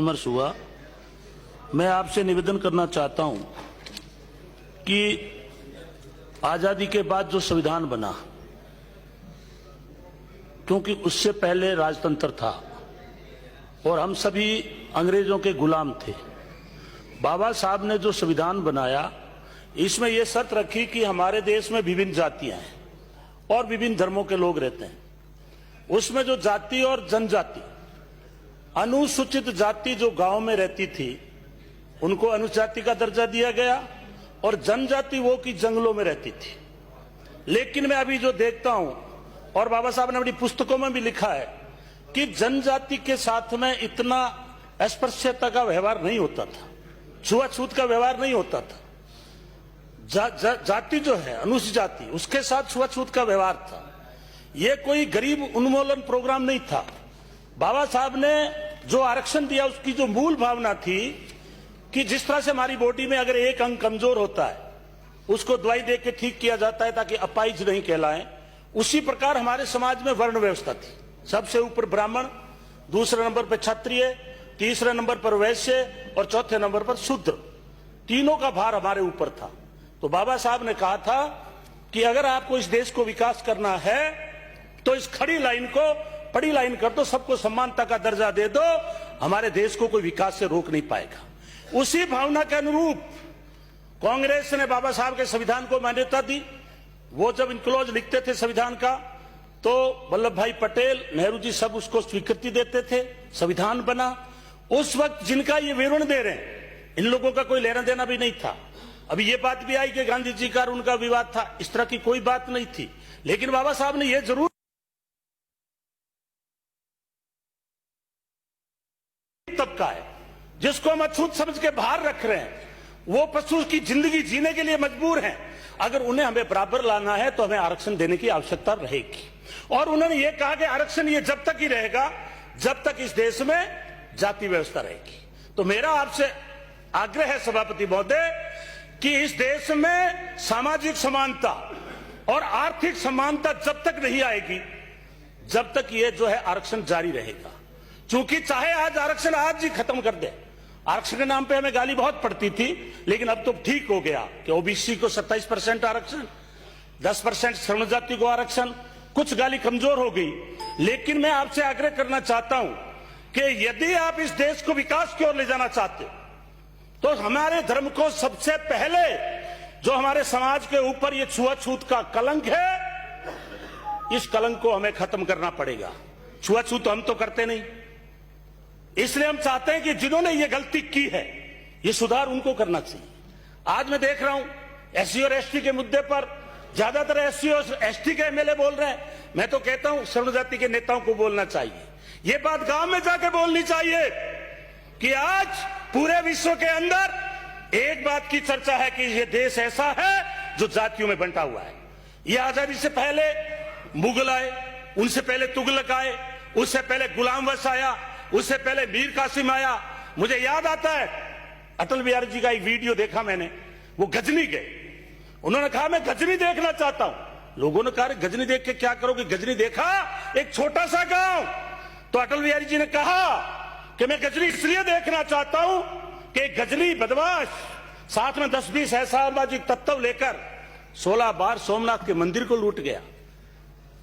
विमर्श हुआ। मैं आपसे निवेदन करना चाहता हूं कि आजादी के बाद जो संविधान बना, क्योंकि उससे पहले राजतंत्र था और हम सभी अंग्रेजों के गुलाम थे। बाबा साहब ने जो संविधान बनाया, इसमें यह शर्त रखी कि हमारे देश में विभिन्न जातियां हैं और विभिन्न धर्मों के लोग रहते हैं। उसमें जो जाति और जनजाति, अनुसूचित जाति जो गांव में रहती थी उनको अनुजाति का दर्जा दिया गया और जनजाति वो की जंगलों में रहती थी। लेकिन मैं अभी जो देखता हूं, और बाबा साहब ने अपनी पुस्तकों में भी लिखा है कि जनजाति के साथ में इतना अस्पृश्यता का व्यवहार नहीं होता था, छुआछूत का व्यवहार नहीं होता था। जाति जो है अनुसूचित जाति, उसके साथ छुआछूत का व्यवहार था। यह कोई गरीब उन्मूलन प्रोग्राम नहीं था। बाबा साहब ने जो आरक्षण दिया, उसकी जो मूल भावना थी कि जिस तरह से हमारी बॉडी में अगर एक अंग कमजोर होता है, उसको दवाई दे के ठीक किया जाता है ताकि अपाहिज नहीं कहलाएं, उसी प्रकार हमारे समाज में वर्ण व्यवस्था थी। सबसे ऊपर ब्राह्मण, दूसरे नंबर पर क्षत्रिय, तीसरे नंबर पर वैश्य और चौथे नंबर पर शूद्र। तीनों का भार हमारे ऊपर था। तो बाबा साहब ने कहा था कि अगर आपको इस देश को विकास करना है तो इस खड़ी लाइन को पड़ी लाइन कर दो, सबको समानता का दर्जा दे दो, हमारे देश को कोई विकास से रोक नहीं पाएगा। उसी भावना के अनुरूप कांग्रेस ने बाबा साहब के संविधान को मान्यता दी। वो जब इनक्लोज लिखते थे संविधान का, तो वल्लभ भाई पटेल, नेहरू जी सब उसको स्वीकृति देते थे, संविधान बना। उस वक्त जिनका ये विवरण दे रहे हैं, इन लोगों का कोई लेना देना भी नहीं था। अभी ये बात भी आई कि गांधी जी का और उनका विवाद था, इस तरह की कोई बात नहीं थी। लेकिन बाबा साहब ने यह जरूर तबका है जिसको हम अछूत समझ के बाहर रख रहे हैं, वो पशु की जिंदगी जीने के लिए मजबूर हैं। अगर उन्हें हमें बराबर लाना है तो हमें आरक्षण देने की आवश्यकता रहेगी। और उन्होंने ये कहा कि आरक्षण ये जब तक ही रहेगा जब तक इस देश में जाति व्यवस्था रहेगी। तो मेरा आपसे आग्रह है सभापति महोदय कि इस देश में सामाजिक समानता और आर्थिक समानता जब तक नहीं आएगी, जब तक ये जो है आरक्षण जारी रहेगा। क्योंकि चाहे आज आरक्षण आज ही खत्म कर दे, आरक्षण के नाम पे हमें गाली बहुत पड़ती थी, लेकिन अब तो ठीक हो गया कि ओबीसी को 27% आरक्षण, 10% श्रमण जाति को आरक्षण, कुछ गाली कमजोर हो गई। लेकिन मैं आपसे आग्रह करना चाहता हूं कि यदि आप इस देश को विकास की ओर ले जाना चाहते तो हमारे धर्म को सबसे पहले, जो हमारे समाज के ऊपर ये छुआछूत का कलंक है, इस कलंक को हमें खत्म करना पड़ेगा। छुआछूत हम तो करते नहीं, इसलिए हम चाहते हैं कि जिन्होंने ये गलती की है, ये सुधार उनको करना चाहिए। आज मैं देख रहा हूं एससी और एसटी के मुद्दे पर ज्यादातर एससी और एसटी के एमएलए बोल रहे हैं। मैं तो कहता हूं श्रमण जाति के नेताओं को बोलना चाहिए, ये बात गांव में जाके बोलनी चाहिए कि आज पूरे विश्व के अंदर एक बात की चर्चा है कि ये देश ऐसा है जो जातियों में बंटा हुआ है। ये आजादी से पहले मुगल आए, उनसे पहले तुगलक आए, उससे पहले गुलाम वंश आया, उससे पहले मीर कासिम आया। मुझे याद आता है अटल बिहारी जी का एक वीडियो देखा मैंने, वो गजनी गए, उन्होंने कहा मैं गजनी देखना चाहता हूं। लोगों ने कहा गजनी देख के क्या करोगे? गजनी देखा एक छोटा सा गांव। तो अटल बिहारी जी ने कहा कि मैं गजनी इसलिए देखना चाहता हूं कि गजनी बदमाश साथ में 10-20 असामाजिक तत्व लेकर 16 बार सोमनाथ के मंदिर को लूट गया।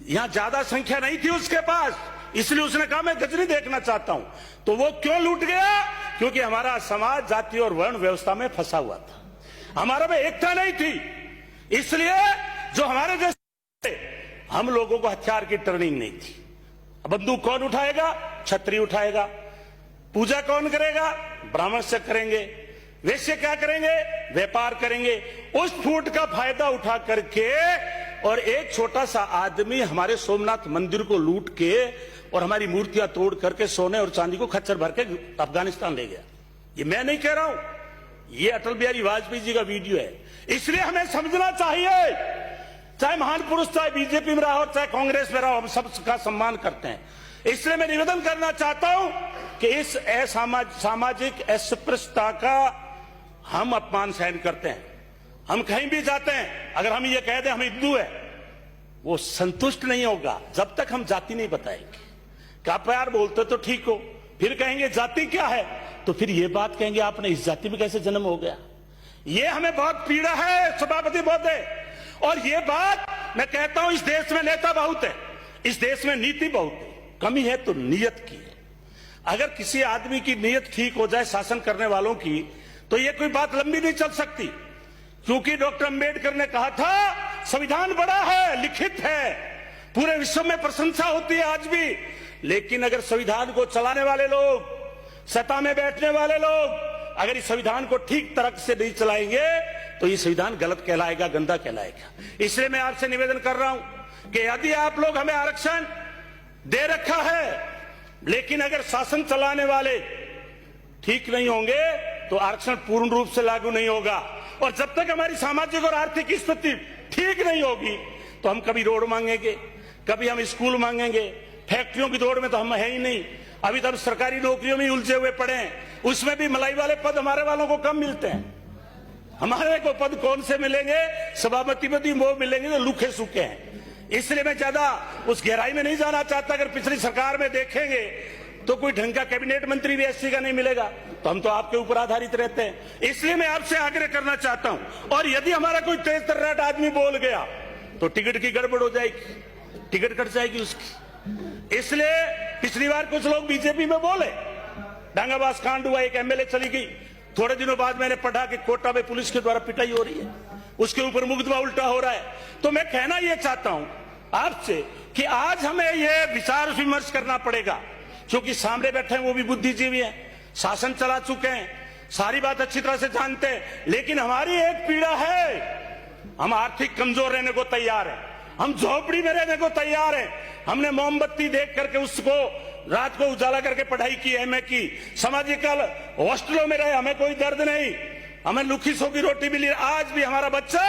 यहां ज्यादा संख्या नहीं थी उसके पास, इसलिए उसने कहा मैं गजनी देखना चाहता हूं। तो वो क्यों लूट गया? क्योंकि हमारा समाज जाति और वर्ण व्यवस्था में फंसा हुआ था, हमारा में एकता नहीं थी। इसलिए जो हमारे जैसे हम लोगों को हथियार की ट्रेनिंग नहीं थी। बंदूक कौन उठाएगा? क्षत्रिय उठाएगा। पूजा कौन करेगा? ब्राह्मण से करेंगे। वैश्य क्या करेंगे? व्यापार करेंगे। उस फूट का फायदा उठा करके और एक छोटा सा आदमी हमारे सोमनाथ मंदिर को लूट के और हमारी मूर्तियां तोड़ करके सोने और चांदी को खच्चर भर के अफगानिस्तान ले गया। ये मैं नहीं कह रहा हूं, ये अटल बिहारी वाजपेयी जी का वीडियो है। इसलिए हमें समझना चाहिए, चाहे महान पुरुष चाहे बीजेपी में रहा हो चाहे कांग्रेस में रहा हो, हम सबका सम्मान करते हैं। इसलिए मैं निवेदन करना चाहता हूं कि इस सामाजिक अस्पृश्यता का हम अपमान सहन करते हैं। हम कहीं भी जाते हैं, अगर हम ये कह दें हम हिंदू है, वो संतुष्ट नहीं होगा जब तक हम जाति नहीं बताएंगे। क्या प्यार बोलते तो ठीक हो, फिर कहेंगे जाति क्या है, तो फिर ये बात कहेंगे आपने इस जाति में कैसे जन्म हो गया। ये हमें बहुत पीड़ा है सभापति महोदय। और ये बात मैं कहता हूं, इस देश में नेता बहुत है, इस देश में नीति बहुत है, कमी है तो नीयत की है। अगर किसी आदमी की नीयत ठीक हो जाए शासन करने वालों की, तो ये कोई बात लंबी नहीं चल सकती। क्योंकि डॉक्टर अंबेडकर ने कहा था संविधान बड़ा है, लिखित है, पूरे विश्व में प्रशंसा होती है आज भी, लेकिन अगर संविधान को चलाने वाले लोग, सत्ता में बैठने वाले लोग अगर इस संविधान को ठीक तरह से नहीं चलाएंगे तो ये संविधान गलत कहलाएगा, गंदा कहलाएगा। इसलिए मैं आपसे निवेदन कर रहा हूं कि यदि आप लोग हमें आरक्षण दे रखा है, लेकिन अगर शासन चलाने वाले ठीक नहीं होंगे तो आरक्षण पूर्ण रूप से लागू नहीं होगा। और जब तक हमारी सामाजिक और आर्थिक स्थिति ठीक नहीं होगी तो हम कभी रोड मांगेंगे, कभी हम स्कूल मांगेंगे, फैक्ट्रियों की दौड़ में तो हम है ही नहीं। अभी तो हम सरकारी नौकरियों में उलझे हुए पड़े हैं, उसमें भी मलाई वाले पद हमारे वालों को कम मिलते हैं। हमारे को पद कौन से मिलेंगे, सभापति पद वो मिलेंगे जो लूखे सूखे हैं। इसलिए मैं ज्यादा उस गहराई में नहीं जाना चाहता। अगर पिछली सरकार में देखेंगे तो कोई ढंग का कैबिनेट मंत्री भी एससी का नहीं मिलेगा, तो हम तो आपके ऊपर आधारित रहते हैं। इसलिए मैं आपसे आग्रह करना चाहता हूं, और यदि हमारा कोई तेज तर्राट आदमी बोल गया तो टिकट की गड़बड़ हो जाएगी, टिकट कट जाएगी उसकी। इसलिए पिछली बार कुछ लोग बीजेपी में बोले, डांगाबाज कांड हुआ, एक एमएलए चली गई, थोड़े दिनों बाद मैंने पढ़ा कि कोटा में पुलिस के द्वारा पिटाई हो रही है, उसके ऊपर मुकदमा उल्टा हो रहा है। तो मैं कहना यह चाहता हूं आपसे कि आज हमें यह विचार विमर्श करना पड़ेगा, क्योंकि सामने बैठे हैं वो भी बुद्धिजीवी हैं, शासन चला चुके हैं, सारी बात अच्छी तरह से जानते हैं। लेकिन हमारी एक पीड़ा है, हम आर्थिक कमजोर रहने को तैयार हैं, हम झोपड़ी में रहने को तैयार हैं। हमने मोमबत्ती देख करके उसको रात को उजाला करके पढ़ाई की, एमए की, सामाजिक हॉस्टलों में रहे, हमें कोई दर्द नहीं, हमें लुखी सोखी रोटी मिली। आज भी हमारा बच्चा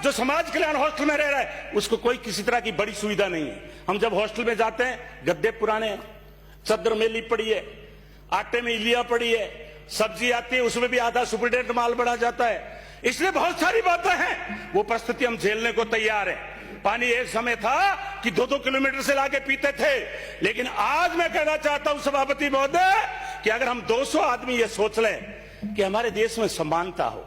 जो समाज कल्याण हॉस्टल में रह रहा है उसको कोई किसी तरह की बड़ी सुविधा नहीं है। हम जब हॉस्टल में जाते हैं, गद्दे पुराने हैं, चद्दर मेली पड़ी है, आटे में इलिया पड़ी है, सब्जी आती है उसमें भी आधा सुपरडेंट माल बढ़ा जाता है। इसलिए बहुत सारी बातें हैं, वो परिस्थिति हम झेलने को तैयार है। पानी एक समय था कि 2-2 किलोमीटर से लाके पीते थे, लेकिन आज मैं कहना चाहता हूं सभापति महोदय कि अगर हम 200 आदमी ये सोच लें कि हमारे देश में समानता हो,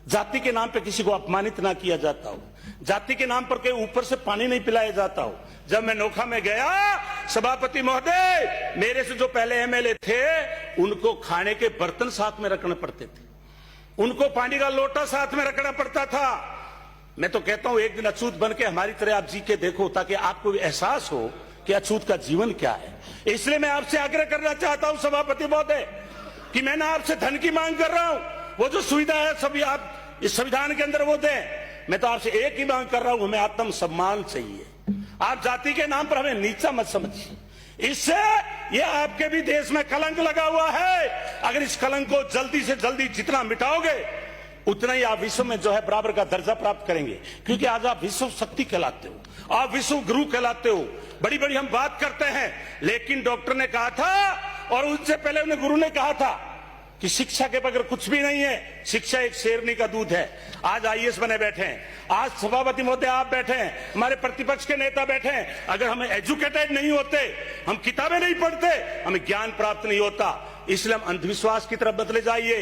जाति के नाम पे किसी को अपमानित ना किया जाता हो, जाति के नाम पर के ऊपर से पानी नहीं पिलाया जाता हो। जब मैं नोखा में गया सभापति महोदय, मेरे से जो पहले एमएलए थे उनको खाने के बर्तन साथ में रखने पड़ते थे, उनको पानी का लोटा साथ में रखना पड़ता था। मैं तो कहता हूं एक दिन अछूत बन के हमारी तरह आप जी के देखो, ताकि आपको एहसास हो कि अछूत का जीवन क्या है। इसलिए मैं आपसे आग्रह करना चाहता हूं सभापति महोदय कि मैं ना आपसे धन की मांग कर रहा हूं, वो जो सुविधा है सभी आप इस संविधान के अंदर वो दें। मैं तो आपसे एक ही मांग कर रहा हूं, हमें आत्म सम्मान चाहिए। आप जाति के नाम पर हमें नीचा मत समझिए, इससे ये आपके भी देश में कलंक लगा हुआ है। अगर इस कलंक को जल्दी से जल्दी जितना मिटाओगे उतना ही आप विश्व में जो है बराबर का दर्जा प्राप्त करेंगे। क्योंकि आज आप विश्व शक्ति कहलाते हो, आप विश्व गुरु कहलाते हो, बड़ी बड़ी हम बात करते हैं, लेकिन डॉक्टर ने कहा था और उससे पहले उन्हें गुरु ने कहा था कि शिक्षा के बगैर कुछ भी नहीं है, शिक्षा एक शेरनी का दूध है। आज आईएएस बने बैठे हैं, आज सभापति महोदय आप बैठे हैं, हमारे प्रतिपक्ष के नेता बैठे हैं। अगर हम एजुकेटेड नहीं होते, हम किताबें नहीं पढ़ते, हमें ज्ञान प्राप्त नहीं होता। इसलिए हम अंधविश्वास की तरफ बदले जाइए।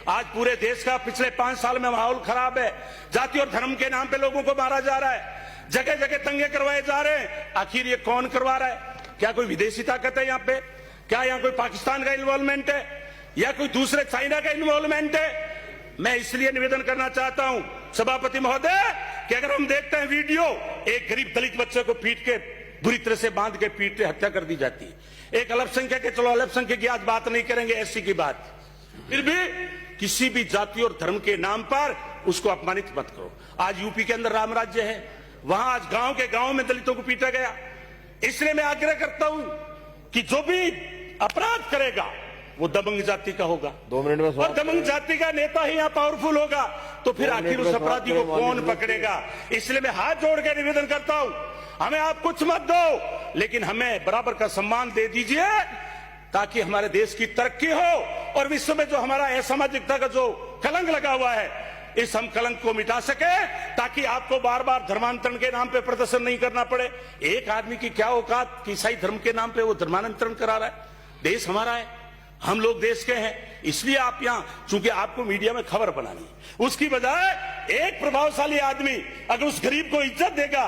आज पूरे देश का पिछले 5 साल में माहौल खराब है, जाति और धर्म के नाम पे लोगों को मारा जा रहा है, जगह जगह दंगे करवाए जा रहे हैं। आखिर ये कौन करवा रहा है? क्या कोई विदेशी ताकत है यहाँ पे? क्या यहाँ कोई पाकिस्तान का इन्वॉल्वमेंट है या कोई दूसरे चाइना का इन्वॉल्वमेंट है? मैं इसलिए निवेदन करना चाहता हूं सभापति महोदय कि अगर हम देखते हैं वीडियो, एक गरीब दलित बच्चे को पीट के बुरी तरह से बांध के पीट के हत्या कर दी जाती है। एक अल्पसंख्यक के, चलो अल्पसंख्यक की आज बात नहीं करेंगे, एससी की बात, फिर भी किसी भी जाति और धर्म के नाम पर उसको अपमानित मत करो। आज यूपी के अंदर राम राज्य है, वहां आज गांव के गांव में दलितों को पीटा गया। इसलिए मैं आग्रह करता हूं कि जो भी अपराध करेगा वो दबंग जाति का होगा, 2 मिनट में, और दबंग जाति का नेता ही यहाँ पावरफुल होगा, तो फिर आखिर उस अपराधी को कौन पकड़ेगा? इसलिए मैं हाथ जोड़ के निवेदन करता हूं, हमें आप कुछ मत दो, लेकिन हमें बराबर का सम्मान दे दीजिए, ताकि हमारे देश की तरक्की हो और विश्व में जो हमारा असामाजिकता का जो कलंक लगा हुआ है, इस हम कलंक को मिटा सके, ताकि आपको बार बार धर्मांतरण के नाम पे प्रदर्शन नहीं करना पड़े। एक आदमी की क्या औकात कि ईसाई धर्म के नाम पे वो धर्मांतरण करा रहा है? देश हमारा है, हम लोग देश के हैं, इसलिए आप यहां, चूंकि आपको मीडिया में खबर बनानी है, उसकी बजाय एक प्रभावशाली आदमी अगर उस गरीब को इज्जत देगा,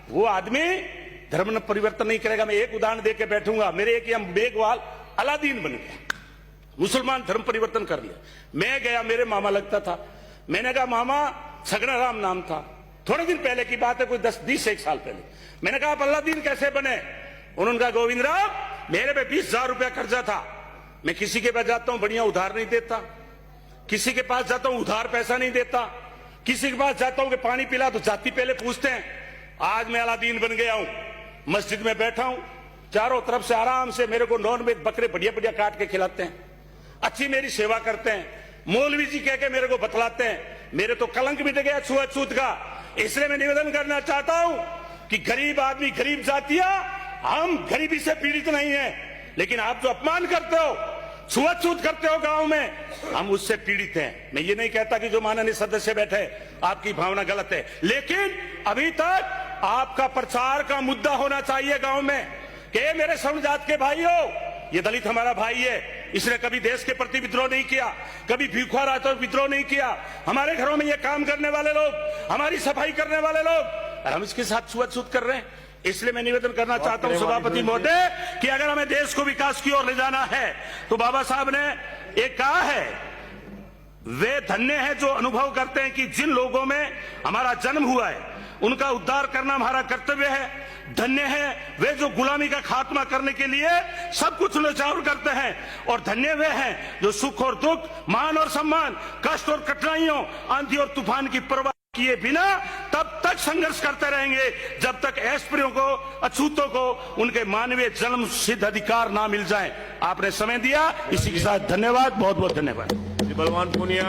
वो आदमी धर्म परिवर्तन नहीं करेगा। मैं एक उदाहरण देके बैठूंगा। मेरे एक बेगवाल अलादीन बन गया, मुसलमान धर्म परिवर्तन कर लिया। मैं गया, मेरे मामा लगता था, मैंने कहा मामा, सगना राम नाम था, थोड़े दिन पहले की बात है, कोई 10 एक साल पहले। मैंने कहा आप अलादीन कैसे बने? उन्होंने कहा गोविंद राम, मेरे पे 20,000 रुपया कर्जा था, मैं किसी के पास जाता हूं बढ़िया उधार नहीं देता, किसी के पास जाता हूं उधार पैसा नहीं देता, किसी के पास जाता हूं कि पानी पिला तो जाति पहले पूछते हैं। आज मैं अलादीन बन गया हूं, मस्जिद में बैठा हूं, चारों तरफ से आराम से मेरे को नॉन वेज बकरे बढ़िया बढ़िया काट के खिलाते हैं, अच्छी मेरी सेवा करते हैं, मौलवी जी कह के मेरे को बतलाते हैं। मेरे तो कलंक मिट गया छुआछूत का। इसलिए मैं निवेदन करना चाहता हूं कि गरीब आदमी, गरीब जातियां, हम गरीबी से पीड़ित नहीं है, लेकिन आप जो अपमान करते हो, छुआछूत करते हो गांव में, हम उससे पीड़ित हैं। मैं ये नहीं कहता कि जो माननीय सदस्य बैठे आपकी भावना गलत है, लेकिन अभी तक आपका प्रचार का मुद्दा होना चाहिए गांव में कि मेरे सवर्ण जात के भाइयों, ये दलित हमारा भाई है, इसने कभी देश के प्रति विद्रोह नहीं किया, कभी भीखा रहा तो विद्रोह नहीं किया, हमारे घरों में ये काम करने वाले लोग, हमारी सफाई करने वाले लोग, और हम इसके साथ छुआछूत कर रहे हैं। इसलिए मैं निवेदन करना चाहता हूं सभापति महोदय कि अगर हमें देश को विकास की ओर ले जाना है तो बाबा साहब ने एक कहा है, वे धन्य हैं जो अनुभव करते हैं कि जिन लोगों में हमारा जन्म हुआ है उनका उद्धार करना हमारा कर्तव्य है। धन्य है वे जो गुलामी का खात्मा करने के लिए सब कुछ न्यौछावर करते हैं, और धन्य वे हैं जो सुख और दुख, मान और सम्मान, कष्ट और कठिनाइयों, आंधी और तूफान की परवाह किए बिना तब तक संघर्ष करते रहेंगे जब तक एस्प्रियों को, अछूतों को उनके मानवीय जन्म सिद्ध अधिकार ना मिल जाए। आपने समय दिया, इसी के साथ धन्यवाद, बहुत बहुत धन्यवाद। बलवान पूनिया।